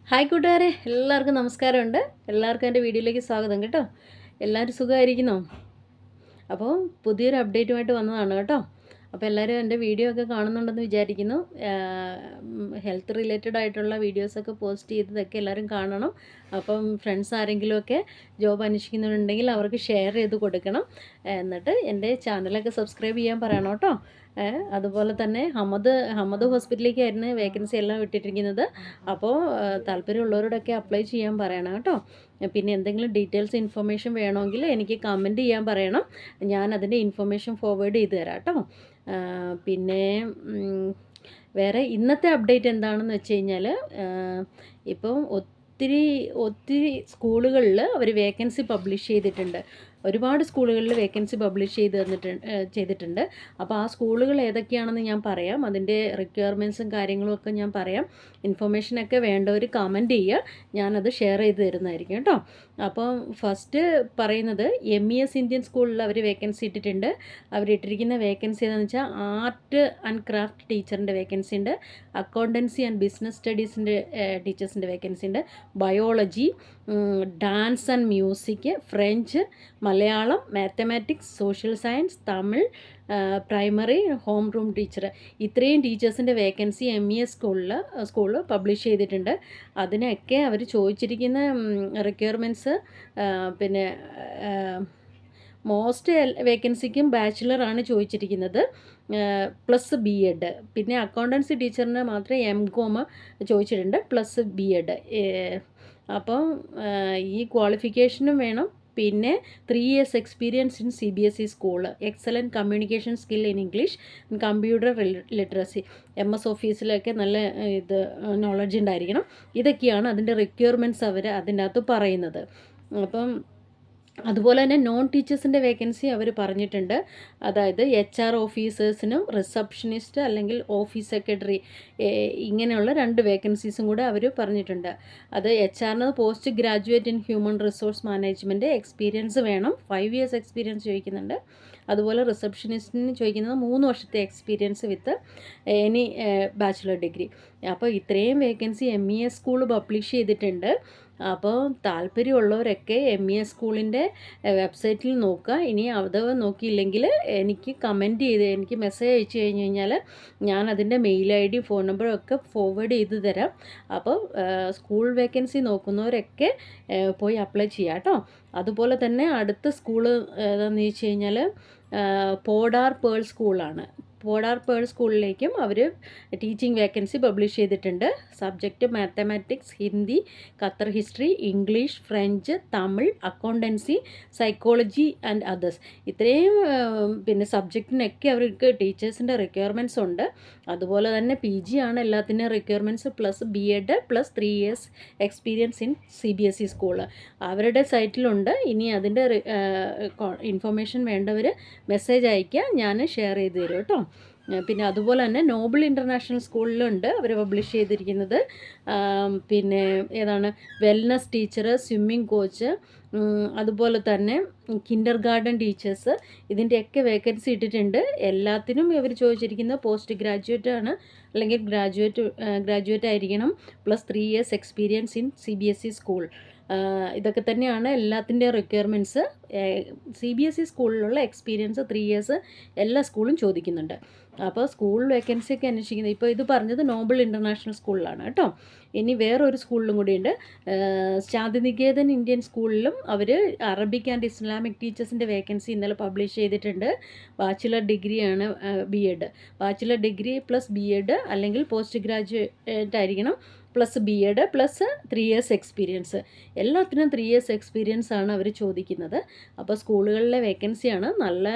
Hi കൂട്ടുകാരെ, എല്ലാവർക്കും നമസ്കാരമുണ്ട്. എല്ലാവർക്കും എൻ്റെ വീഡിയോയിലേക്ക് സ്വാഗതം കേട്ടോ. എല്ലാവരും സുഖമായിരിക്കുന്നോ? അപ്പോൾ പുതിയൊരു അപ്ഡേറ്റുമായിട്ട് വന്നതാണ് കേട്ടോ. അപ്പോൾ എല്ലാവരും എൻ്റെ വീഡിയോ ഒക്കെ കാണുന്നുണ്ടെന്ന് വിചാരിക്കുന്നു. ഹെൽത്ത് റിലേറ്റഡ് ആയിട്ടുള്ള വീഡിയോസൊക്കെ പോസ്റ്റ് ചെയ്തതൊക്കെ എല്ലാവരും കാണണം. അപ്പം ഫ്രണ്ട്സ് ആരെങ്കിലുമൊക്കെ ജോബ് അന്വേഷിക്കുന്നുണ്ടെങ്കിൽ അവർക്ക് ഷെയർ ചെയ്ത് കൊടുക്കണം. എന്നിട്ട് എൻ്റെ ചാനലൊക്കെ സബ്സ്ക്രൈബ് ചെയ്യാൻ പറയണം കേട്ടോ. അതുപോലെ തന്നെ ഹമ്മദ് ഹോസ്പിറ്റലിലേക്കായിരുന്നു വേക്കൻസി എല്ലാം ഇട്ടിരിക്കുന്നത്. അപ്പോൾ താല്പര്യമുള്ളവരോടൊക്കെ അപ്ലൈ ചെയ്യാൻ പറയണം കേട്ടോ. പിന്നെ എന്തെങ്കിലും ഡീറ്റെയിൽസ് ഇൻഫർമേഷൻ വേണമെങ്കിൽ എനിക്ക് കമൻറ്റ് ചെയ്യാൻ പറയണം. ഞാൻ അതിൻ്റെ ഇൻഫർമേഷൻ ഫോർവേഡ് ചെയ്ത് തരാം കേട്ടോ. പിന്നെ വേറെ ഇന്നത്തെ അപ്ഡേറ്റ് എന്താണെന്ന് വെച്ച് കഴിഞ്ഞാൽ, ഇപ്പം ഒത്തിരി സ്കൂളുകളിൽ അവർ വേക്കൻസി പബ്ലിഷ് ചെയ്തിട്ടുണ്ട്. ഒരുപാട് സ്കൂളുകളിൽ വേക്കൻസി പബ്ലിഷ് ചെയ്തിട്ടുണ്ട്. അപ്പോൾ ആ സ്കൂളുകൾ ഏതൊക്കെയാണെന്ന് ഞാൻ പറയാം. അതിൻ്റെ റിക്വയർമെൻറ്റ്സും കാര്യങ്ങളും ഒക്കെ ഞാൻ പറയാം. ഇൻഫർമേഷനൊക്കെ വേണ്ടവർ കമൻറ്റ് ചെയ്യുക, ഞാനത് ഷെയർ ചെയ്ത് തരുന്നതായിരിക്കും കേട്ടോ. അപ്പോൾ ഫസ്റ്റ് പറയുന്നത് MES ഇന്ത്യൻ സ്കൂളിൽ അവർ വേക്കൻസി ഇട്ടിട്ടുണ്ട്. അവരിട്ടിരിക്കുന്ന വേക്കൻസി ഏതാണെന്ന് വെച്ചാൽ ആർട്ട് ആൻഡ് ക്രാഫ്റ്റ് ടീച്ചറിൻ്റെ വേക്കൻസി ഉണ്ട്, അക്കൗണ്ടൻസി ആൻഡ് ബിസിനസ് സ്റ്റഡീസിൻ്റെ ടീച്ചേഴ്സിൻ്റെ വേക്കൻസി ഉണ്ട്, biology, dance and music, French, Malayalam, mathematics, social science, Tamil, primary, home room teacher, ഇത്രയും ടീച്ചേഴ്സിൻ്റെ വേക്കൻസി MES സ്കൂളിൽ പബ്ലിഷ് ചെയ്തിട്ടുണ്ട്. അതിനൊക്കെ അവർ ചോദിച്ചിരിക്കുന്ന റിക്വയർമെൻറ്റ്സ്, പിന്നെ മോസ്റ്റ് വേക്കൻസിക്കും ബാച്ചിലറാണ് ചോദിച്ചിരിക്കുന്നത്, പ്ലസ് BEd. പിന്നെ അക്കൗണ്ടൻസി ടീച്ചറിന് മാത്രമേ MCOM ചോദിച്ചിട്ടുണ്ട്, പ്ലസ് BEd. അപ്പം ഈ ക്വാളിഫിക്കേഷനും വേണം. പിന്നെ 3 years experience in CBSE school, excellent communication skill in English, computer literacy, MS ഓഫീസിലൊക്കെ നല്ല നോളജ് ഉണ്ടായിരിക്കണം. ഇതൊക്കെയാണ് അതിൻ്റെ റിക്വയർമെൻറ്റ്സ് അവർ അതിൻ്റെ അകത്ത് പറയുന്നത്. അപ്പം അതുപോലെ തന്നെ നോൺ ടീച്ചേഴ്സിൻ്റെ വേക്കൻസി അവർ പറഞ്ഞിട്ടുണ്ട്. അതായത് HR ഓഫീസേഴ്സിനും റിസപ്ഷനിസ്റ്റ് അല്ലെങ്കിൽ ഓഫീസ് സെക്രട്ടറി, ഇങ്ങനെയുള്ള 2 വേക്കൻസീസും കൂടെ അവർ പറഞ്ഞിട്ടുണ്ട്. അത് HR post graduate in human resource management experience വേണം, 5 years എക്സ്പീരിയൻസ് ചോദിക്കുന്നുണ്ട്. അതുപോലെ റിസപ്ഷനിസ്റ്റിന് ചോദിക്കുന്നത് 3 വർഷത്തെ experience with any bachelor degree. അപ്പോൾ ഇത്രയും വേക്കൻസി MES സ്കൂൾ പബ്ലിഷ് ചെയ്തിട്ടുണ്ട്. അപ്പോൾ താല്പര്യമുള്ളവരൊക്കെ MES സ്കൂളിൻ്റെ വെബ്സൈറ്റിൽ നോക്കുക. ഇനി അത് നോക്കിയില്ലെങ്കിൽ എനിക്ക് കമൻറ്റ് ചെയ്ത് എനിക്ക് മെസ്സേജ് അയച്ചു കഴിഞ്ഞ് കഴിഞ്ഞാൽ ഞാൻ അതിൻ്റെ മെയിൽ ID ഫോൺ നമ്പറും ഒക്കെ ഫോർവേഡ് ചെയ്ത് തരാം. അപ്പോൾ സ്കൂൾ വേക്കൻസി നോക്കുന്നവരൊക്കെ പോയി അപ്ലൈ ചെയ്യാം കേട്ടോ. അതുപോലെ തന്നെ അടുത്ത സ്കൂള് ഏതാണെന്ന് ചോദിച്ചു കഴിഞ്ഞാൽ പോഡാർ പേൾ സ്കൂളാണ്. പോഡാർ പേൾ സ്കൂളിലേക്കും അവർ ടീച്ചിങ് വേക്കൻസി പബ്ലിഷ് ചെയ്തിട്ടുണ്ട്. Subject mathematics, Hindi, Qatar history, English, French, Tamil, accountancy, psychology and others. ഇത്രയും പിന്നെ സബ്ജക്റ്റിനൊക്കെ അവർക്ക് ടീച്ചേഴ്സിൻ്റെ റിക്വയർമെൻറ്റ്സ് ഉണ്ട്. അതുപോലെ തന്നെ PG ആണ് എല്ലാത്തിൻ്റെയും requirements, plus BEd, plus 3 years experience in CBSE school. അവരുടെ സൈറ്റിലുണ്ട്. ഇനി അതിൻ്റെ ഇൻഫർമേഷൻ വേണ്ടവർ മെസ്സേജ് അയയ്ക്കുക, ഞാൻ ഷെയർ ചെയ്ത് തരും കേട്ടോ. പിന്നെ അതുപോലെ തന്നെ നോബിൾ ഇൻ്റർനാഷണൽ സ്കൂളിലുണ്ട് അവർ പബ്ലിഷ് ചെയ്തിരിക്കുന്നത്. പിന്നെ ഏതാണ് വെൽനസ് ടീച്ചർ, സ്വിമ്മിംഗ് കോച്ച്, അതുപോലെ തന്നെ കിൻഡർ ഗാർഡൻ ടീച്ചേഴ്സ്, ഇതിൻ്റെയൊക്കെ വേക്കൻസി ഇട്ടിട്ടുണ്ട്. എല്ലാത്തിനും ഇവർ ചോദിച്ചിരിക്കുന്നത് പോസ്റ്റ് ഗ്രാജുവേറ്റ് ആണ്, അല്ലെങ്കിൽ ഗ്രാജുവേറ്റ് ആയിരിക്കണം, plus 3 years experience in CBSE school. ഇതൊക്കെ തന്നെയാണ് എല്ലാത്തിൻ്റെയും റിക്വയർമെൻറ്റ്സ്. CBSE സ്കൂളിലുള്ള എക്സ്പീരിയൻസ് 3 years എല്ലാ സ്കൂളും ചോദിക്കുന്നുണ്ട്. അപ്പോൾ സ്കൂൾ വേക്കൻസി ഒക്കെ അന്വേഷിക്കുന്നത്, ഇപ്പോൾ ഇത് പറഞ്ഞത് നോബിൾ ഇൻ്റർനാഷണൽ സ്കൂളിലാണ് കേട്ടോ. ഇനി വേറൊരു സ്കൂളിലും കൂടിയുണ്ട്, ശാന്തിനികേതൻ ഇന്ത്യൻ സ്കൂളിലും അവർ അറബിക് ആൻഡ് ഇസ്ലാമിക് ടീച്ചേഴ്സിൻ്റെ വേക്കൻസി ഇന്നലെ പബ്ലിഷ് ചെയ്തിട്ടുണ്ട്. ബാച്ചിലർ ഡിഗ്രിയാണ് BEd, bachelor degree plus BEd അല്ലെങ്കിൽ പോസ്റ്റ് ഗ്രാജുവേറ്റ് ആയിരിക്കണം, plus BEd, plus 3 years experience. എല്ലാത്തിനും 3 years എക്സ്പീരിയൻസ് ആണ് അവർ ചോദിക്കുന്നത്. അപ്പോൾ സ്കൂളുകളിലെ വേക്കൻസിയാണ്, നല്ല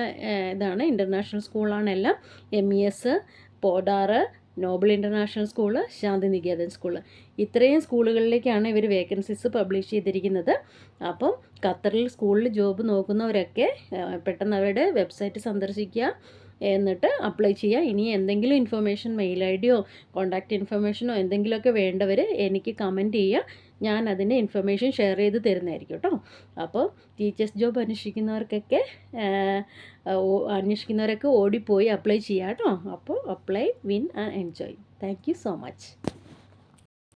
ഇതാണ്. ഇൻ്റർനാഷണൽ സ്കൂളാണ് എല്ലാം, MES, Poddar, Noble international school, Shantiniketan school, ഇത്രയും സ്കൂളുകളിലേക്കാണ് ഇവർ വേക്കൻസീസ് പബ്ലിഷ് ചെയ്തിരിക്കുന്നത്. അപ്പം ഖത്തറിൽ സ്കൂളിൽ ജോബ് നോക്കുന്നവരൊക്കെ പെട്ടെന്ന് അവരുടെ വെബ്സൈറ്റ് സന്ദർശിക്കുക, എന്നിട്ട് അപ്ലൈ ചെയ്യുക. ഇനി എന്തെങ്കിലും ഇൻഫർമേഷൻ, മെയിൽ IDയോ കോൺടാക്റ്റ് ഇൻഫർമേഷനോ എന്തെങ്കിലുമൊക്കെ വേണ്ടവർ എനിക്ക് കമൻറ്റ് ചെയ്യുക, ഞാൻ അതിൻ്റെ ഇൻഫർമേഷൻ ഷെയർ ചെയ്ത് തരുന്നതായിരിക്കും കേട്ടോ. അപ്പോൾ ടീച്ചേഴ്സ് ജോബ് അന്വേഷിക്കുന്നവരൊക്കെ ഓടിപ്പോയി അപ്ലൈ ചെയ്യുക കേട്ടോ. അപ്പോൾ apply, win and enjoy. Thank you so much.